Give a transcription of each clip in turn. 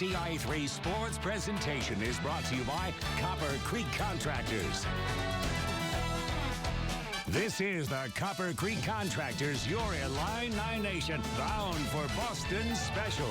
WCI3 Sports Presentation is brought to you by Copper Creek Contractors. This is the Copper Creek Contractors, your Illini Nation, bound for Boston special.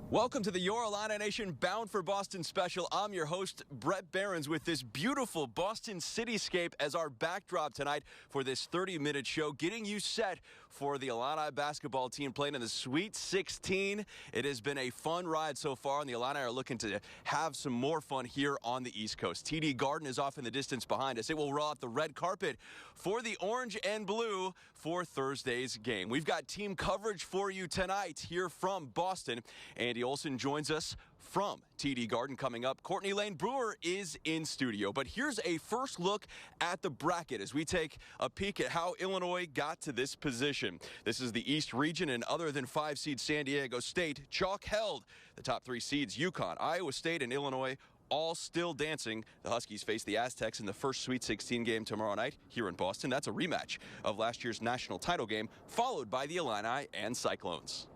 Welcome to the Your Illini Nation Bound for Boston special. I'm your host, Brett Behrens, with this beautiful Boston cityscape as our backdrop tonight for this 30-minute show, getting you set for the Illini basketball team playing in the Sweet 16. It has been a fun ride so far, and the Illini are looking to have some more fun here on the East Coast. TD Garden is off in the distance behind us. It will roll out the red carpet for the orange and blue for Thursday's game. We've got team coverage for you tonight here from Boston. Andy Olson joins us from TD Garden coming up. Courtney Lane Brewer is in studio. But here's a first look at the bracket as we take a peek at how Illinois got to this position. This is the East region, and other than 5-seed San Diego State, chalk held the top 3 seeds, UConn, Iowa State, and Illinois, all still dancing. The Huskies face the Aztecs in the first Sweet 16 game tomorrow night here in Boston. That's a rematch of last year's national title game, followed by the Illini and Cyclones.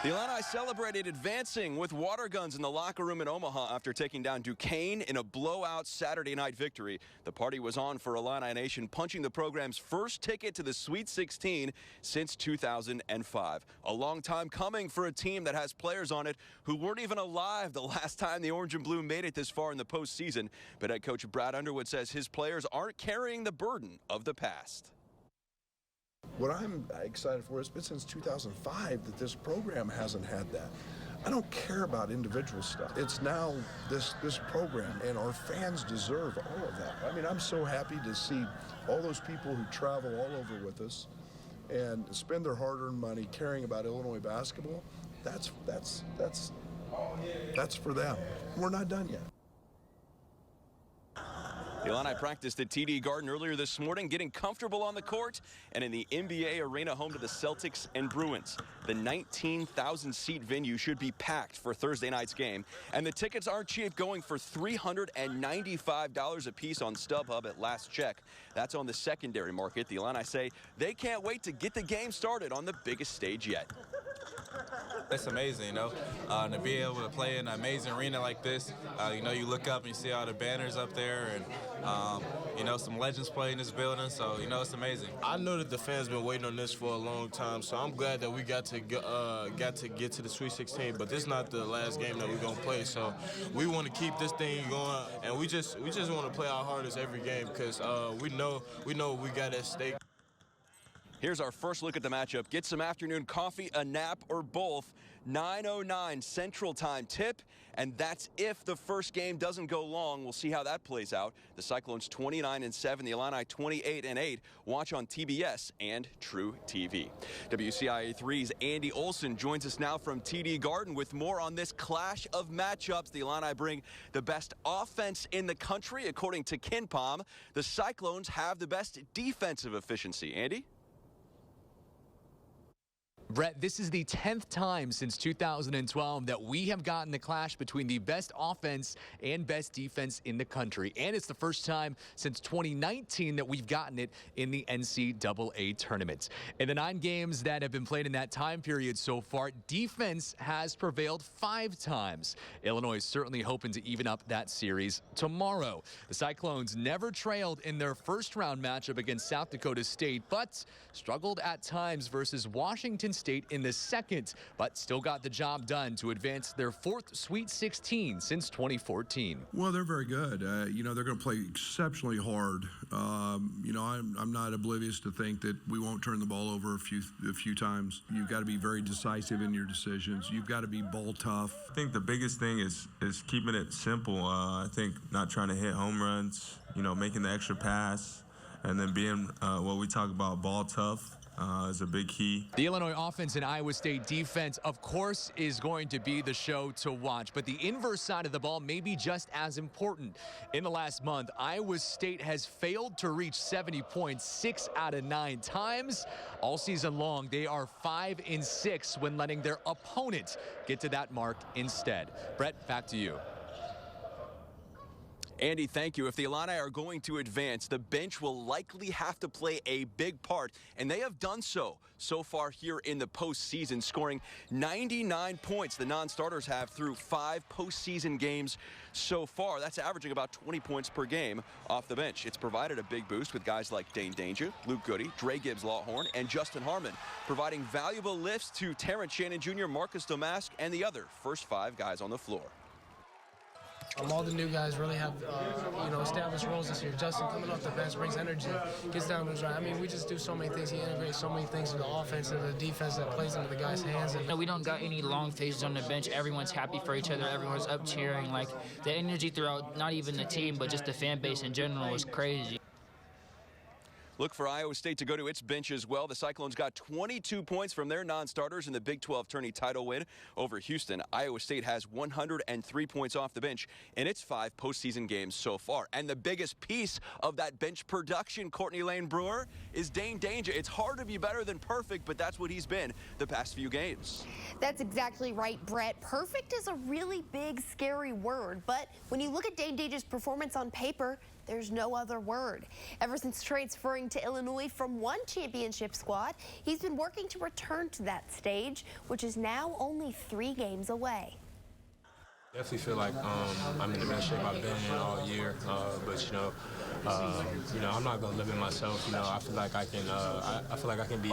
The Illini celebrated advancing with water guns in the locker room in Omaha after taking down Duquesne in a blowout Saturday night victory. The party was on for Illini Nation, punching the program's first ticket to the Sweet 16 since 2005. A long time coming for a team that has players on it who weren't even alive the last time the Orange and Blue made it this far in the postseason. But head coach Brad Underwood says his players aren't carrying the burden of the past. What I'm excited for, it's been since 2005 that this program hasn't had that. I don't care about individual stuff. It's now this program, and our fans deserve all of that. I mean, I'm so happy to see all those people who travel all over with us and spend their hard-earned money caring about Illinois basketball. That's for them. We're not done yet. The Illini practiced at TD Garden earlier this morning, getting comfortable on the court and in the NBA arena home to the Celtics and Bruins. The 19,000-seat venue should be packed for Thursday night's game, and the tickets aren't cheap, going for $395 a piece on StubHub at last check. That's on the secondary market. The Illini say they can't wait to get the game started on the biggest stage yet. It's amazing, to be able to play in an amazing arena like this. You look up and you see all the banners up there, and some legends play in this building, so it's amazing. I know that the fans been waiting on this for a long time, so I'm glad that we got to get to the Sweet 16. But this is not the last game that we're gonna play, so we want to keep this thing going, and we just want to play our hardest every game because we know we got at stake. Here's our first look at the matchup. Get some afternoon coffee, a nap, or both. 9:09 Central Time tip, and that's if the first game doesn't go long. We'll see how that plays out. The Cyclones 29-7, the Illini 28-8. Watch on TBS and True TV. WCIA3's Andy Olson joins us now from TD Garden with more on this clash of matchups. The Illini bring the best offense in the country, according to KenPom. The Cyclones have the best defensive efficiency. Andy? Brett, this is the 10th time since 2012 that we have gotten the clash between the best offense and best defense in the country. And it's the first time since 2019 that we've gotten it in the NCAA tournament. In the 9 games that have been played in that time period so far, defense has prevailed 5 times. Illinois is certainly hoping to even up that series tomorrow. The Cyclones never trailed in their first round matchup against South Dakota State, but struggled at times versus Washington State in the second, but still got the job done to advance their 4th Sweet 16 since 2014. Well, they're very good. They're going to play exceptionally hard. I'm not oblivious to think that we won't turn the ball over a few times. You've got to be very decisive in your decisions. You've got to be ball tough. I think the biggest thing is keeping it simple. I think not trying to hit home runs, making the extra pass, and then being what we talk about, ball tough. Is a big key. The Illinois offense and Iowa State defense, of course, is going to be the show to watch, but the inverse side of the ball may be just as important. In the last month, Iowa State has failed to reach 70 points 6 out of 9 times. All season long, they are 5-6 when letting their opponent get to that mark instead. Brett, back to you. Andy, thank you. If the Illini are going to advance, the bench will likely have to play a big part, and they have done so far here in the postseason, scoring 99 points. The non-starters have through 5 postseason games so far. That's averaging about 20 points per game off the bench. It's provided a big boost with guys like Dane Danger, Luke Goody, Dre Gibbs-Lawhorn, and Justin Harmon, providing valuable lifts to Terrence Shannon Jr., Marcus Domask, and the other first 5 guys on the floor. All the new guys really have, established roles this year. Justin coming off the bench brings energy, gets down to the drive. I mean, we just do so many things. He integrates so many things in the offense and the defense that plays into the guys' hands. No, we don't got any long faces on the bench. Everyone's happy for each other. Everyone's up cheering. Like, the energy throughout not even the team, but just the fan base in general is crazy. Look for Iowa State to go to its bench as well. The Cyclones got 22 points from their non-starters in the Big 12 tourney title win over Houston. Iowa State has 103 points off the bench in its 5 postseason games so far. And the biggest piece of that bench production, Courtney Lane Brewer, is Dane Danger. It's hard to be better than perfect, but that's what he's been the past few games. That's exactly right, Brett. Perfect is a really big, scary word, but when you look at Dane Danger's performance on paper, there's no other word. Ever since transferring to Illinois from one championship squad, he's been working to return to that stage, which is now only 3 games away. Definitely feel like I'm in the best shape I've been in all year, but I'm not gonna limit myself. I feel like I can. I feel like I can be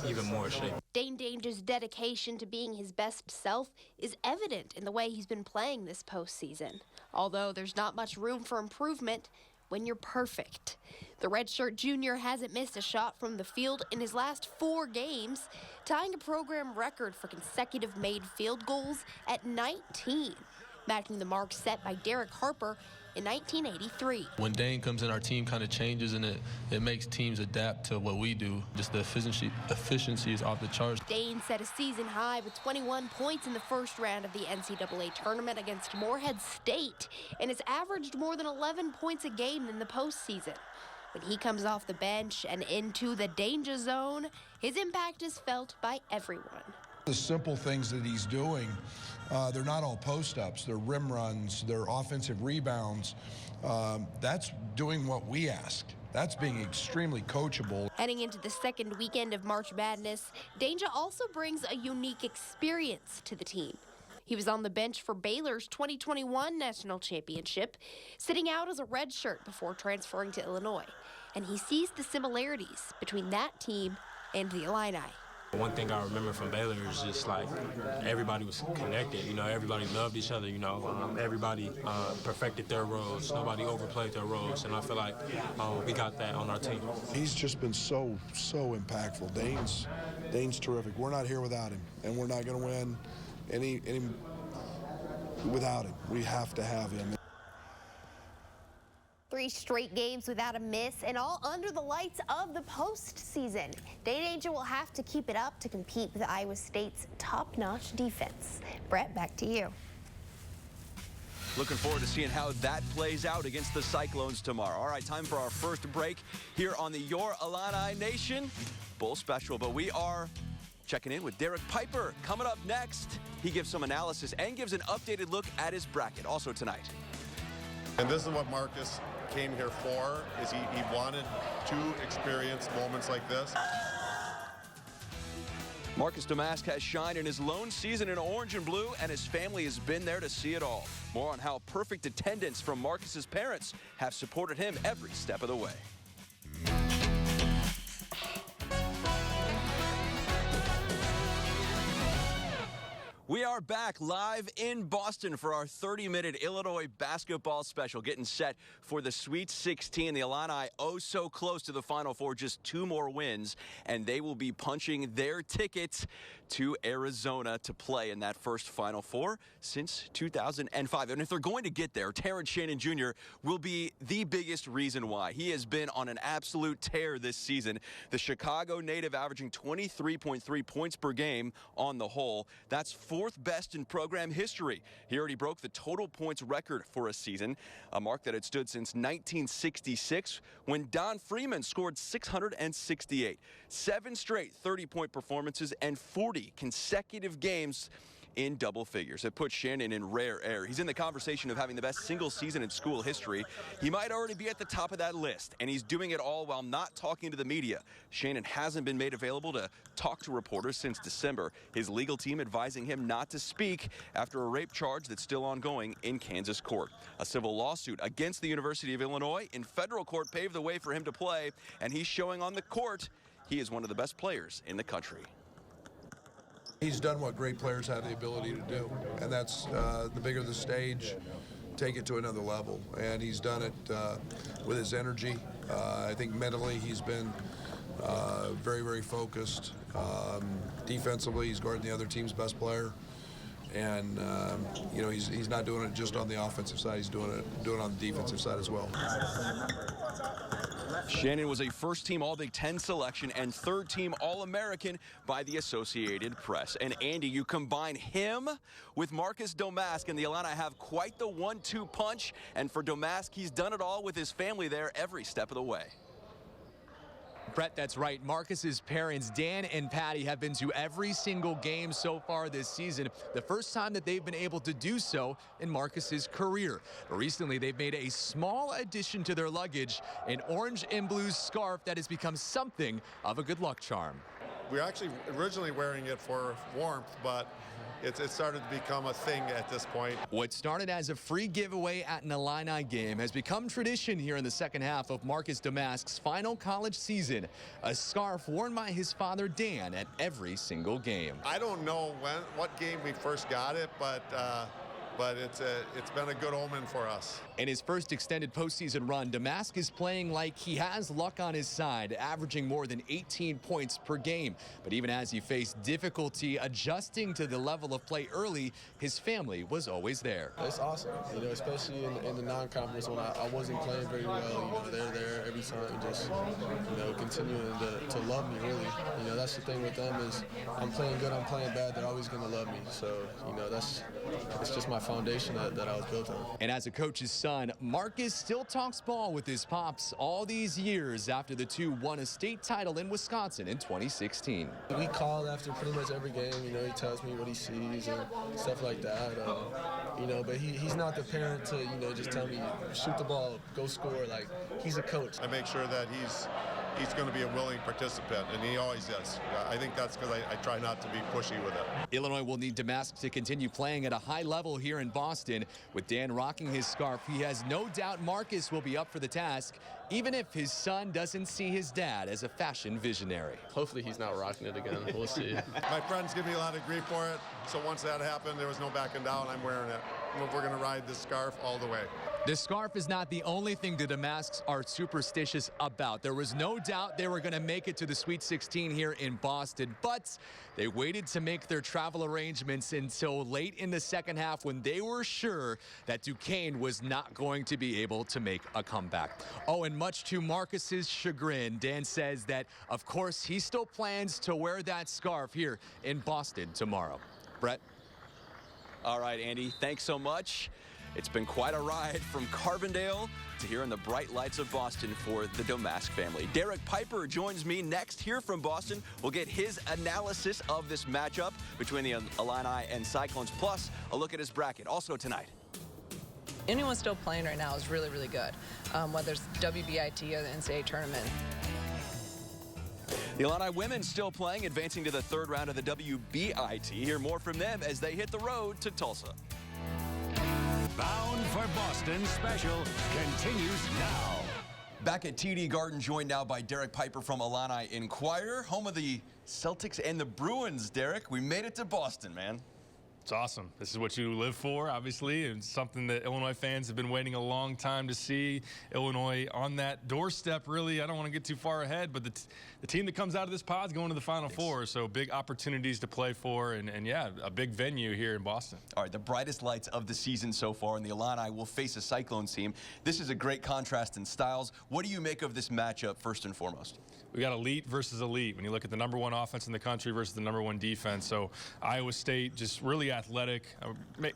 even more in shape. Dane Danger's dedication to being his best self is evident in the way he's been playing this postseason. Although there's not much room for improvement when you're perfect. The redshirt junior hasn't missed a shot from the field in his last 4 games, tying a program record for consecutive made field goals at 19, matching the mark set by Derek Harper in 1983. When Dane comes in, our team kind of changes, and it makes teams adapt to what we do. Just the efficiency is off the charts. Dane set a season high with 21 points in the first round of the NCAA tournament against Morehead State, and has averaged more than 11 points a game in the postseason. When he comes off the bench and into the danger zone, his impact is felt by everyone. The simple things that he's doing, they're not all post-ups, they're rim runs, they're offensive rebounds. That's doing what we ask. That's being extremely coachable. Heading into the second weekend of March Madness, Danger also brings a unique experience to the team. He was on the bench for Baylor's 2021 national championship, sitting out as a redshirt before transferring to Illinois. And he sees the similarities between that team and the Illini. One thing I remember from Baylor is just like everybody was connected. Everybody loved each other. Everybody perfected their roles. Nobody overplayed their roles, and I feel like we got that on our team. He's just been so impactful. Dane's terrific. We're not here without him, and we're not going to win any without him. We have to have him. 3 straight games without a miss, and all under the lights of the postseason. Dane Danger will have to keep it up to compete with Iowa State's top-notch defense. Brett, back to you. Looking forward to seeing how that plays out against the Cyclones tomorrow. All right, time for our first break here on the Your Illini Nation Bull Special. But we are checking in with Derek Piper. Coming up next, he gives some analysis and gives an updated look at his bracket. Also tonight. And this is what Marcus came here for, is he wanted to experience moments like this. Marcus Domask has shined in his lone season in orange and blue, and his family has been there to see it all. More on how perfect attendance from Marcus's parents have supported him every step of the way. We are back live in Boston for our 30-minute Illinois basketball special, getting set for the Sweet 16. The Illini so close to the Final Four, just 2 more wins, and they will be punching their tickets to Arizona to play in that first Final Four since 2005. And if they're going to get there, Terrence Shannon Jr. will be the biggest reason why. He has been on an absolute tear this season. The Chicago native averaging 23.3 points per game on the whole. That's 4th best in program history. He already broke the total points record for a season, a mark that had stood since 1966 when Don Freeman scored 668. 7 straight 30-point performances and 40 consecutive games in double figures. It puts Shannon in rare air. He's in the conversation of having the best single season in school history. He might already be at the top of that list, and he's doing it all while not talking to the media. Shannon hasn't been made available to talk to reporters since December. His legal team advising him not to speak after a rape charge that's still ongoing in Kansas court. A civil lawsuit against the University of Illinois in federal court paved the way for him to play, and he's showing on the court he is one of the best players in the country. He's done what great players have the ability to do, and that's the bigger the stage, take it to another level. And he's done it with his energy. I think mentally he's been very, very focused. Defensively, he's guarding the other team's best player. And, you know, he's not doing it just on the offensive side. He's doing it on the defensive side as well. Shannon was a first-team All-Big Ten selection and third-team All-American by the Associated Press. And, Andy, you combine him with Marcus Domask, and the Illini have quite the 1-2 punch. And for Domask, he's done it all with his family there every step of the way. Brett, that's right. Marcus's parents, Dan and Patty, have been to every single game so far this season. The first time that they've been able to do so in Marcus's career. But recently, they've made a small addition to their luggage, an orange and blue scarf that has become something of a good luck charm. We were actually originally wearing it for warmth, but it started to become a thing at this point. What started as a free giveaway at an Illini game has become tradition here in the second half of Marcus Domask's final college season. A scarf worn by his father, Dan, at every single game. I don't know what game we first got it, but it's been a good omen for us. In his first extended postseason run, Domask is playing like he has luck on his side, averaging more than 18 points per game. But even as he faced difficulty adjusting to the level of play early, his family was always there. It's awesome, you know, especially in the non-conference when I wasn't playing very well. You know, they're there every time, just, you know, continuing to love me, really. You know, that's the thing with them is I'm playing good, I'm playing bad, they're always going to love me. So, you know, it's just my foundation that I was built on. And as a coach's son, Marcus still talks ball with his pops all these years after the two won a state title in Wisconsin in 2016. We call after pretty much every game. You know, he tells me what he sees and stuff like that. You know, but he's not the parent to, you know, just tell me, shoot the ball, go score. Like, he's a coach. I make sure that he's going to be a willing participant, and he always is. I think that's because I try not to be pushy with it. Illinois will need Domask to continue playing at a high level here in Boston. With Dan rocking his scarf, he has no doubt Marcus will be up for the task, even if his son doesn't see his dad as a fashion visionary. Hopefully he's not rocking it again. We'll see. My friends give me a lot of grief for it, so once that happened, there was no backing down. I'm wearing it. We're going to ride this scarf all the way. The scarf is not the only thing the Domasks are superstitious about. There was no doubt they were going to make it to the Sweet 16 here in Boston, but they waited to make their travel arrangements until late in the second half when they were sure that Duquesne was not going to be able to make a comeback. Oh, and much to Marcus's chagrin, Dan says that, of course, he still plans to wear that scarf here in Boston tomorrow. Brett? All right, Andy, thanks so much. It's been quite a ride from Carbondale to here in the bright lights of Boston for the Domask family. Derek Piper joins me next here from Boston. We'll get his analysis of this matchup between the Illini and Cyclones, plus a look at his bracket. Also tonight, anyone still playing right now is really, really good, whether it's WBIT or the NCAA tournament. the Illini women still playing, advancing to the third round of the WBIT. Hear more from them as they hit the road to Tulsa. Bound for Boston special continues now. Back at TD Garden, joined now by Derek Piper from Illini Inquirer, home of the Celtics and the Bruins. Derek, we made it to Boston, man. It's awesome. This is what you live for, obviously, and something that Illinois fans have been waiting a long time to see. Illinois on that doorstep, really. I don't want to get too far ahead, but the team that comes out of this pod is going to the Final Four, so big opportunities to play for, and yeah, a big venue here in Boston. All right, the brightest lights of the season so far, and the Illini will face a Cyclones team. This is a great contrast in styles. What do you make of this matchup, first and foremost? We got elite versus elite when you look at the #1 offense in the country versus the #1 defense. So Iowa State just really athletic,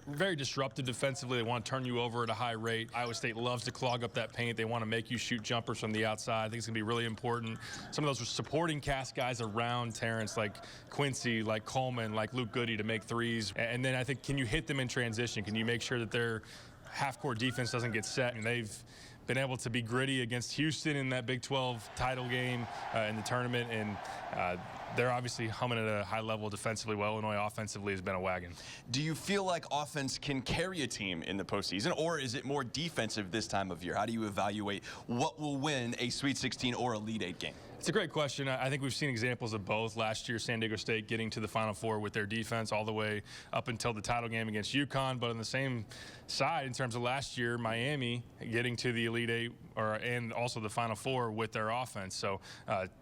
very disruptive defensively. They want to turn you over at a high rate. Iowa State loves to clog up that paint. They want to make you shoot jumpers from the outside. I think it's going to be really important. Some of those supporting cast guys around Terrence, like Quincy, like Coleman, like Luke Goody, to make threes. And then I think, can you hit them in transition? Can you make sure that their half-court defense doesn't get set? And they've been able to be gritty against Houston in that Big 12 title game in the tournament, and they're obviously humming at a high level defensively, while Illinois offensively has been a wagon. Do you feel like offense can carry a team in the postseason, or is it more defensive this time of year? How do you evaluate what will win a Sweet 16 or Elite 8 game? It's a great question. I think we've seen examples of both. Last year, San Diego State getting to the Final Four with their defense all the way up until the title game against UConn. But on the same side, in terms of last year, Miami getting to the Elite 8 and also the Final Four with their offense. So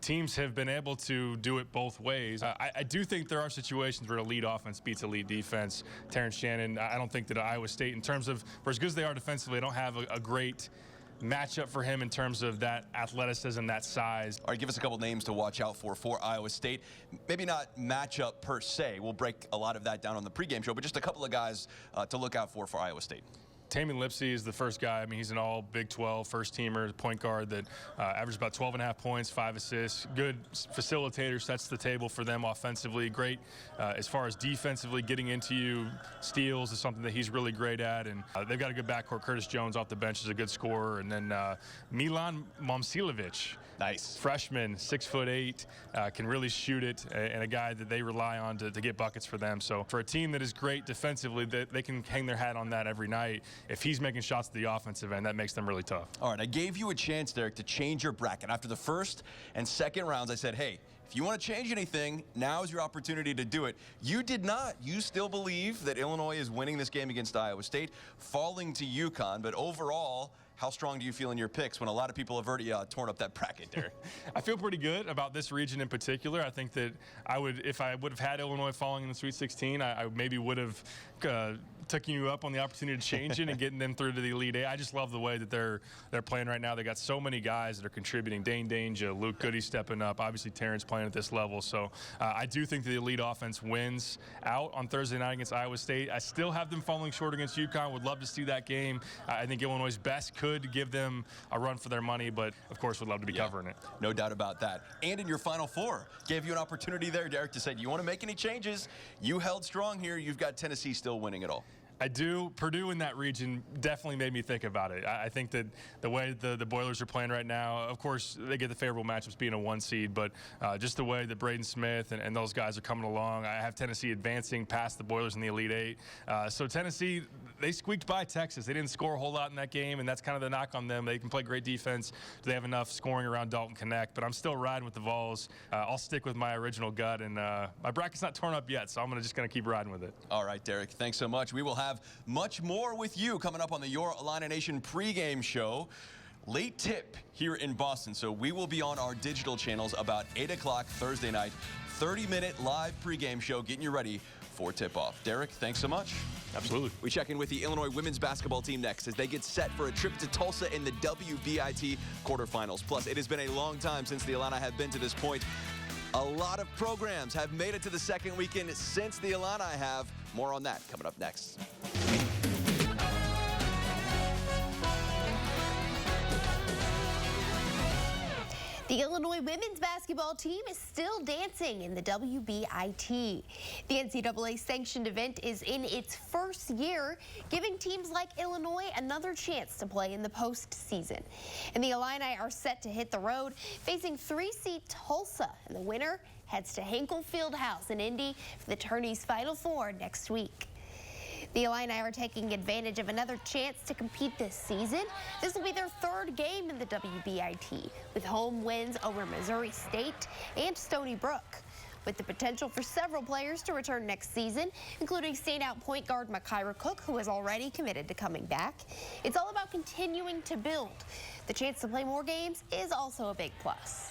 teams have been able to do it both ways. I do think there are situations where elite offense beats elite defense. Terrence Shannon, I don't think that Iowa State, in terms of, for as good as they are defensively, they don't have a great matchup for him in terms of that athleticism, that size. All right, give us a couple names to watch out for Iowa State. Maybe not matchup per se. We'll break a lot of that down on the pregame show, but just a couple of guys to look out for Iowa State. Tamin Lipsey is the first guy. I mean, he's an all Big 12 first-teamer, point guard that averages about 12.5 points, 5 assists. Good facilitator, sets the table for them offensively. Great as far as defensively, getting into you. Steals is something that he's really great at. And they've got a good backcourt. Curtis Jones off the bench is a good scorer. And then Milan Momcilovic. Nice. Freshman, 6'8", can really shoot it, and a guy that they rely on to get buckets for them. So for a team that is great defensively, they can hang their hat on that every night. If he's making shots at the offensive end, that makes them really tough. All right, I gave you a chance, Derek, to change your bracket. After the first and second rounds, I said, hey, if you want to change anything, now is your opportunity to do it. You did not. You still believe that Illinois is winning this game against Iowa State, falling to UConn, but overall, how strong do you feel in your picks when a lot of people have already torn up that bracket there? I feel pretty good about this region in particular. I think that if I would have had Illinois falling in the Sweet 16, I maybe would have taking you up on the opportunity to change it and getting them through to the Elite Eight. I just love the way that they're playing right now. They got so many guys that are contributing. Dane Danger, Luke Goody stepping up. Obviously, Terrence playing at this level. So I do think the elite offense wins out on Thursday night against Iowa State. I still have them falling short against UConn. Would love to see that game. I think Illinois' best could give them a run for their money, but of course would love to be covering it. No doubt about that. And in your Final Four, gave you an opportunity there, Derek, to say, do you want to make any changes? You held strong here. You've got Tennessee still winning it all. I do. Purdue in that region definitely made me think about it. I think that the way the Boilers are playing right now, of course, they get the favorable matchups being a 1 seed, but just the way that Braden Smith and those guys are coming along, I have Tennessee advancing past the Boilers in the Elite Eight. So Tennessee, they squeaked by Texas. They didn't score a whole lot in that game, and that's kind of the knock on them. They can play great defense. Do they have enough scoring around Dalton Connect? But I'm still riding with the Vols. I'll stick with my original gut, and my bracket's not torn up yet, so I'm just going to keep riding with it. All right, Derek, thanks so much. We will have much more with you coming up on the Your Illini Nation pregame show. Late tip here in Boston, so we will be on our digital channels about 8 o'clock Thursday night. 30-minute live pregame show getting you ready for tip-off. Derek, thanks so much. Absolutely. We check in with the Illinois women's basketball team next as they get set for a trip to Tulsa in the WBIT quarterfinals. Plus, it has been a long time since the Illini have been to this point. A lot of programs have made it to the second weekend since the Illini have. More on that coming up next. The Illinois women's basketball team is still dancing in the WBIT. The NCAA-sanctioned event is in its first year, giving teams like Illinois another chance to play in the postseason. And the Illini are set to hit the road, facing 3-seed Tulsa, and the winner heads to Hinkle Fieldhouse in Indy for the tourney's Final Four next week. The Illini are taking advantage of another chance to compete this season. This will be their third game in the WBIT, with home wins over Missouri State and Stony Brook, with the potential for several players to return next season, including standout point guard Makira Cook, who is already committed to coming back. It's all about continuing to build. The chance to play more games is also a big plus.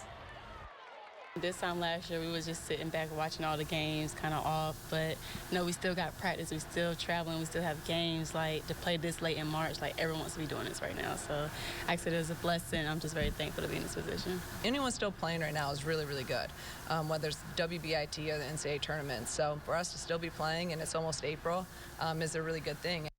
this time last year, we was just sitting back watching all the games, kind of off. But, we still got practice. We still traveling. We still have games, like, to play this late in March. Like, everyone wants to be doing this right now. So, actually, it was a blessing. I'm just very thankful to be in this position. Anyone still playing right now is really, really good, whether it's WBIT or the NCAA tournament. So for us to still be playing, and it's almost April, is a really good thing.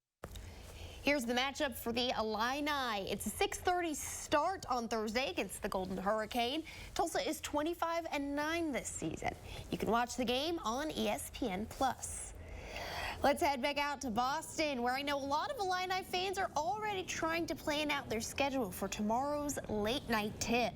Here's the matchup for the Illini. It's a 6:30 start on Thursday against the Golden Hurricane. Tulsa is 25-9 this season. You can watch the game on ESPN+. Let's head back out to Boston, where I know a lot of Illini fans are already trying to plan out their schedule for tomorrow's late-night tip.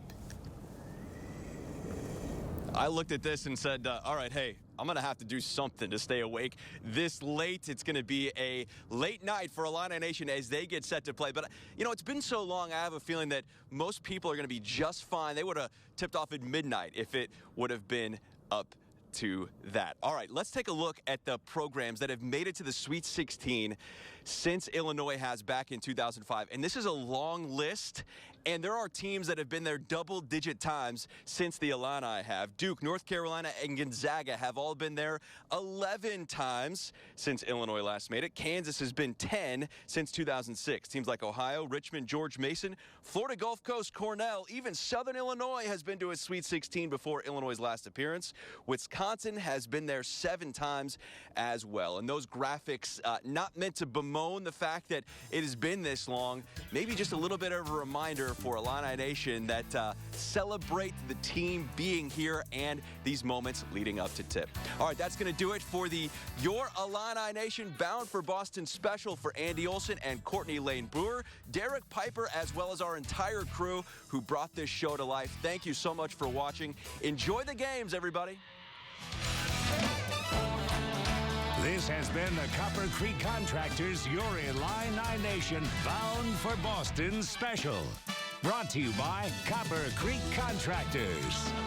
I looked at this and said, all right, hey, I'm going to have to do something to stay awake this late. It's going to be a late night for Illini Nation as they get set to play. But, it's been so long, I have a feeling that most people are going to be just fine. They would have tipped off at midnight if it would have been up to that. All right, let's take a look at the programs that have made it to the Sweet 16 since Illinois has back in 2005. And this is a long list, and there are teams that have been there double-digit times since the Illini have. Duke, North Carolina, and Gonzaga have all been there 11 times since Illinois last made it. Kansas has been 10 since 2006. Teams like Ohio, Richmond, George Mason, Florida Gulf Coast, Cornell, even Southern Illinois has been to a Sweet 16 before Illinois' last appearance. Wisconsin has been there 7 times as well. And those graphics not meant to bemoan the fact that it has been this long, maybe just a little bit of a reminder for Illini Nation that celebrate the team being here and these moments leading up to tip. All right, that's going to do it for the Your Illini Nation Bound for Boston special for Andy Olson and Courtney Lane Brewer, Derek Piper, as well as our entire crew who brought this show to life. Thank you so much for watching. Enjoy the games, everybody. This has been the Copper Creek Contractors Your Illini Nation Bound for Boston special. Brought to you by Copper Creek Contractors.